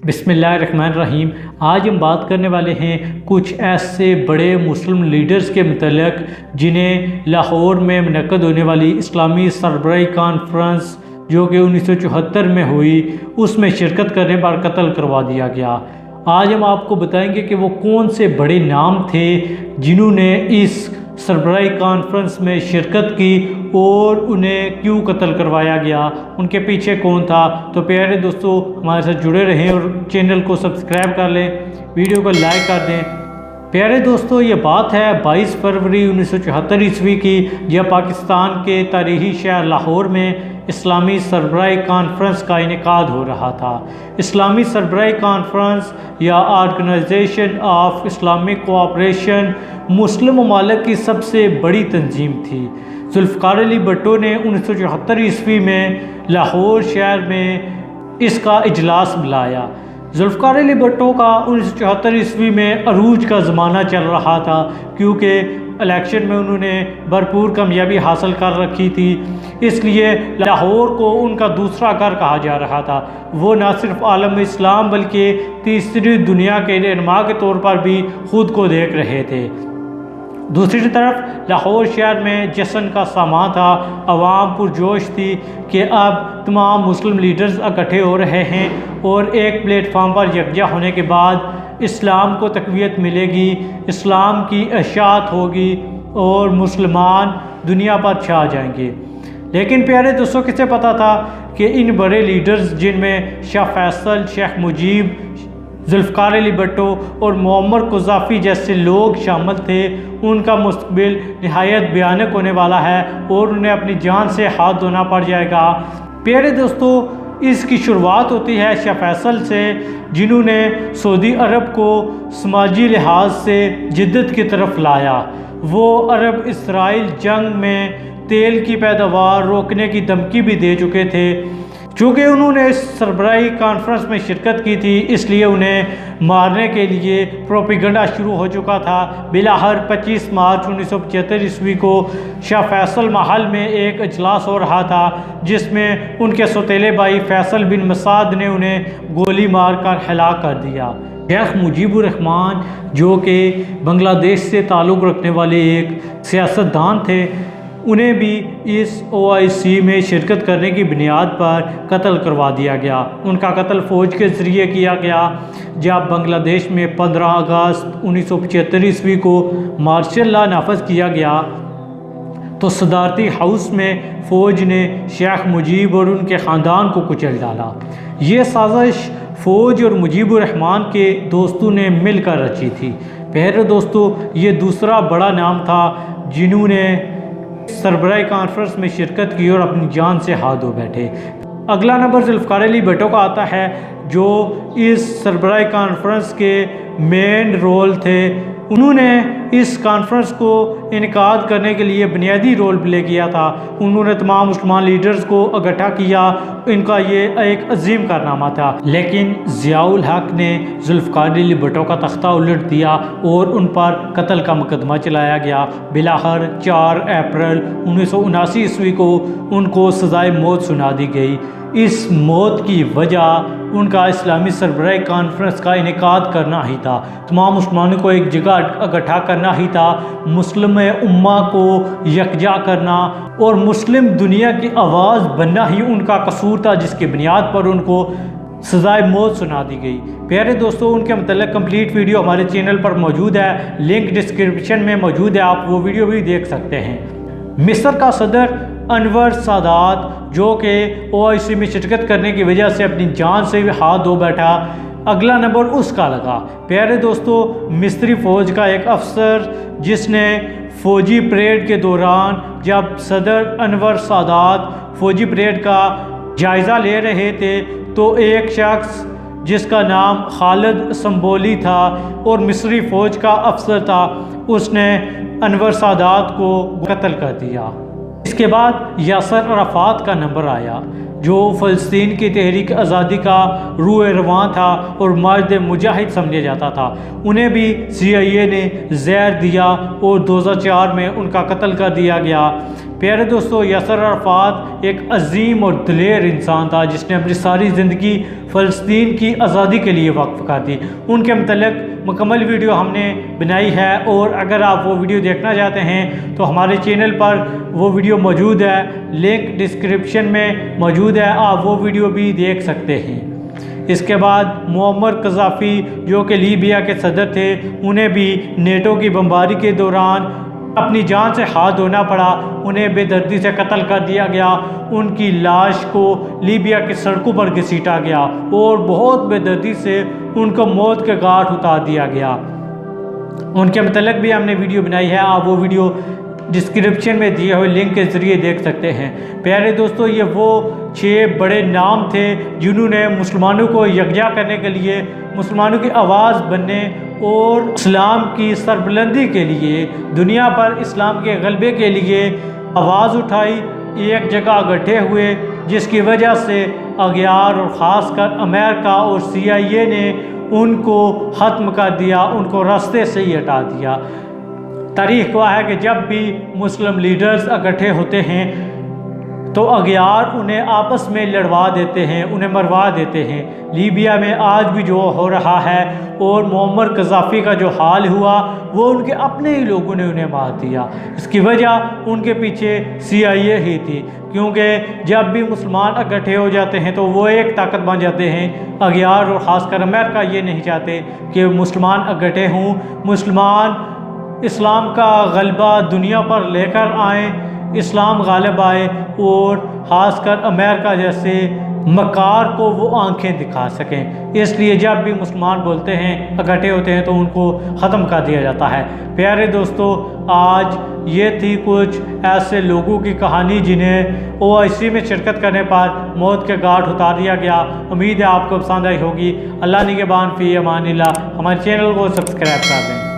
बिस्मिल्लाहिर्रहमानिर्रहीम। आज हम बात करने वाले हैं कुछ ऐसे बड़े मुस्लिम लीडर्स के मतलब जिन्हें लाहौर में मुनक़्क़द होने वाली इस्लामी सरबराही कॉन्फ्रेंस जो कि 1974 में हुई उसमें शिरकत करने पर कत्ल करवा दिया गया। आज हम आपको बताएंगे कि वो कौन से बड़े नाम थे जिन्होंने इस सरबराही कॉन्फ्रेंस में शिरकत की और उन्हें क्यों कत्ल करवाया गया, उनके पीछे कौन था। तो प्यारे दोस्तों, हमारे साथ जुड़े रहें और चैनल को सब्सक्राइब कर लें, वीडियो को लाइक कर दें। प्यारे दोस्तों, ये बात है 22 फरवरी 1974 ईस्वी की, जब पाकिस्तान के तारीखी शहर लाहौर में इस्लामी सरबराही कॉन्फ्रेंस का इनेकाद हो रहा था। इस्लामी सरबराही कॉन्फ्रेंस या ऑर्गेनाइजेशन ऑफ इस्लामिक कोऑपरेशन मुस्लिम ममालिक की सबसे बड़ी तंजीम थी। जुल्फ़िकार अली भुट्टो ने 1974 ईस्वी में लाहौर शहर में इसका इजलास बुलाया। जुल्फ़िकार अली भुट्टो का 1974 ईस्वी में अरूज का ज़माना चल रहा था, क्योंकि इलेक्शन में उन्होंने भरपूर कामयाबी हासिल कर रखी थी, इसलिए लाहौर को उनका दूसरा घर कहा जा रहा था। वो न सिर्फ आलम इस्लाम बल्कि तीसरी दुनिया के रहनुमा के तौर पर भी ख़ुद को देख रहे थे। दूसरी तरफ लाहौर शहर में जश्न का सामा था, अवाम पुरजोश थी कि अब तमाम मुस्लिम लीडर्स इकट्ठे हो रहे हैं और एक प्लेटफार्म पर यकजा होने के बाद इस्लाम को तक़वियत मिलेगी, इस्लाम की इशाअत होगी और मुसलमान दुनिया पर छा जाएंगे। लेकिन प्यारे दोस्तों, किसे पता था कि इन बड़े लीडर्स जिनमें शाह फैसल, शेख मुजीब, जुल्फ़िकार अली भुट्टो और मुअम्मर क़ज़ाफ़ी जैसे लोग शामिल थे, उनका मुस्तक़बिल निहायत भयानक होने वाला है और उन्हें अपनी जान से हाथ धोना पड़ जाएगा। प्यारे दोस्तों, इसकी शुरुआत होती है शाह फैसल से, जिन्होंने सऊदी अरब को समाजी लिहाज से जिद्दत की तरफ लाया। वो अरब इसराइल जंग में तेल की पैदावार रोकने की धमकी भी दे चुके थे। चूँकि उन्होंने इस सरबराही कॉन्फ्रेंस में शिरकत की थी, इसलिए उन्हें मारने के लिए प्रोपेगेंडा शुरू हो चुका था। बिलाहर 25 मार्च 1975 ईस्वी को शाह फैसल महल में एक इजलास हो रहा था, जिसमें उनके सौतेले भाई फैसल बिन मसाद ने उन्हें गोली मार कर हलाक कर दिया। शेख मुजीबुर रहमान, जो कि बांग्लादेश से ताल्लुक़ रखने वाले एक सियासतदान थे, उन्हें भी इस OIC में शिरकत करने की बुनियाद पर कत्ल करवा दिया गया। उनका कत्ल फ़ौज के ज़रिए किया गया। जब बांग्लादेश में 15 अगस्त 1975 ईस्वी को मार्शल लॉ नाफज किया गया, तो सदारती हाउस में फ़ौज ने शेख मुजीब और उनके ख़ानदान को कुचल डाला। ये साजिश फ़ौज और मुजीबुर रहमान के दोस्तों ने मिलकर रची थी। प्यारे दोस्तों, ये दूसरा बड़ा नाम था जिन्होंने सरबराही कॉन्फ्रेंस में शिरकत की और अपनी जान से हाथ धो बैठे। अगला नंबर जुल्फ़िकार अली भुट्टो का आता है, जो इस सरबराही कॉन्फ्रेंस के मेन रोल थे। उन्होंने इस कॉन्फ्रेंस को इनेकाद करने के लिए बुनियादी रोल प्ले किया था। उन्होंने तमाम मुसलमान लीडर्स को इकट्ठा किया। इनका ये एक अजीम कारनामा था, लेकिन ज़ियाउल हक ने जुल्फ़िकार अली भुट्टो का तख्ता उलट दिया और उन पर कत्ल का मुकदमा चलाया गया। बिलाहर 4 अप्रैल 1979 ईस्वी को उनको सज़ाए मौत सुना दी गई। इस मौत की वजह उनका इस्लामी सरबराही कॉन्फ्रेंस का इनेकाद करना ही था। तमाम मुसलमानों को एक जगह इकट्ठा करना ही था, मुस्लिम उम्मा को यकजा करना और मुस्लिम दुनिया की आवाज़ बनना ही उनका कसूर था, जिसकी बुनियाद पर उनको सज़ाए मौत सुना दी गई। प्यारे दोस्तों, उनके मतलब कंप्लीट वीडियो हमारे चैनल पर मौजूद है, लिंक डिस्क्रिप्शन में मौजूद है, आप वो वीडियो भी देख सकते हैं। मिस्र का सदर अनवर सादात, जो कि OIC में शिरकत करने की वजह से अपनी जान से भी हाथ धो बैठा, अगला नंबर उसका लगा। प्यारे दोस्तों, मिस्री फ़ौज का एक अफसर जिसने फ़ौजी परेड के दौरान, जब सदर अनवर सादात फ़ौजी परेड का जायज़ा ले रहे थे, तो एक शख्स जिसका नाम खालिद संबोली था और मिस्री फ़ौज का अफसर था, उसने अनवर सादात को कत्ल कर दिया। इसके बाद यासर अराफात का नंबर आया, जो फ़लस्तीन की तहरीक आज़ादी का रूह रवां था और मर्द मुजाहिद समझा जाता था। उन्हें भी CIA ने जहर दिया और 2004 में उनका कत्ल कर दिया गया। प्यारे दोस्तों, यासर अराफात एक अजीम और दिलेर इंसान था जिसने अपनी सारी ज़िंदगी फ़लस्तीन की आज़ादी के लिए वक्फ कर दी। उनके मतलब मुकम्मल वीडियो हमने बनाई है और अगर आप वो वीडियो देखना चाहते हैं तो हमारे चैनल पर वो वीडियो मौजूद है, लिंक डिस्क्रिप्शन में मौजूद है, आप वो वीडियो भी देख सकते हैं। इसके बाद मुअम्मर कज़ाफ़ी जो कि लीबिया के सदर थे, उन्हें भी नेटो की बमबारी के दौरान अपनी जान से हाथ धोना पड़ा। उन्हें बेदर्दी से कत्ल कर दिया गया। उनकी लाश को लीबिया की सड़कों पर घसीटा गया और बहुत बेदर्दी से उनको मौत के घाट उतार दिया गया। उनके मतलब भी हमने वीडियो बनाई है, आप वो वीडियो डिस्क्रिप्शन में दिए हुए लिंक के ज़रिए देख सकते हैं। प्यारे दोस्तों, ये वो 6 बड़े नाम थे जिन्होंने मुसलमानों को यकजा करने के लिए, मुसलमानों की आवाज़ बनने और इस्लाम की सरबुलंदी के लिए, दुनिया पर इस्लाम के गलबे के लिए आवाज़ उठाई, एक जगह इकट्ठे हुए, जिसकी वजह से अगयार और ख़ासकर अमेरिका और CIA ने उनको ख़त्म कर दिया, उनको रास्ते से ही हटा दिया। तारीख़ गवाह है कि जब भी मुस्लिम लीडर्स इकट्ठे होते हैं तो अगयार उन्हें आपस में लड़वा देते हैं, उन्हें मरवा देते हैं। लीबिया में आज भी जो हो रहा है और मुअम्मर कज़ाफ़ी का जो हाल हुआ वो उनके अपने ही लोगों ने उन्हें मार दिया। इसकी वजह उनके पीछे CIA ही थी, क्योंकि जब भी मुसलमान इकट्ठे हो जाते हैं तो वो एक ताकत बन जाते हैं। अगयार और ख़ासकर अमेरिका ये नहीं चाहते कि मुसलमान इकट्ठे हों, मुसलमान इस्लाम का गलबा दुनिया पर लेकर आएँ, इस्लाम गालिब आए और ख़ासकर अमेरिका जैसे मकार को वो आंखें दिखा सकें। इसलिए जब भी मुसलमान बोलते हैं, इकट्ठे होते हैं, तो उनको ख़त्म कर दिया जाता है। प्यारे दोस्तों, आज ये थी कुछ ऐसे लोगों की कहानी जिन्हें OIC में शिरकत करने पर मौत के घाट उतार दिया गया। उम्मीद है आपको पसंद आई होगी। अल्लाह निगहबान फ़ी अमानिल्लाह। हमारे चैनल को सब्सक्राइब कर दें।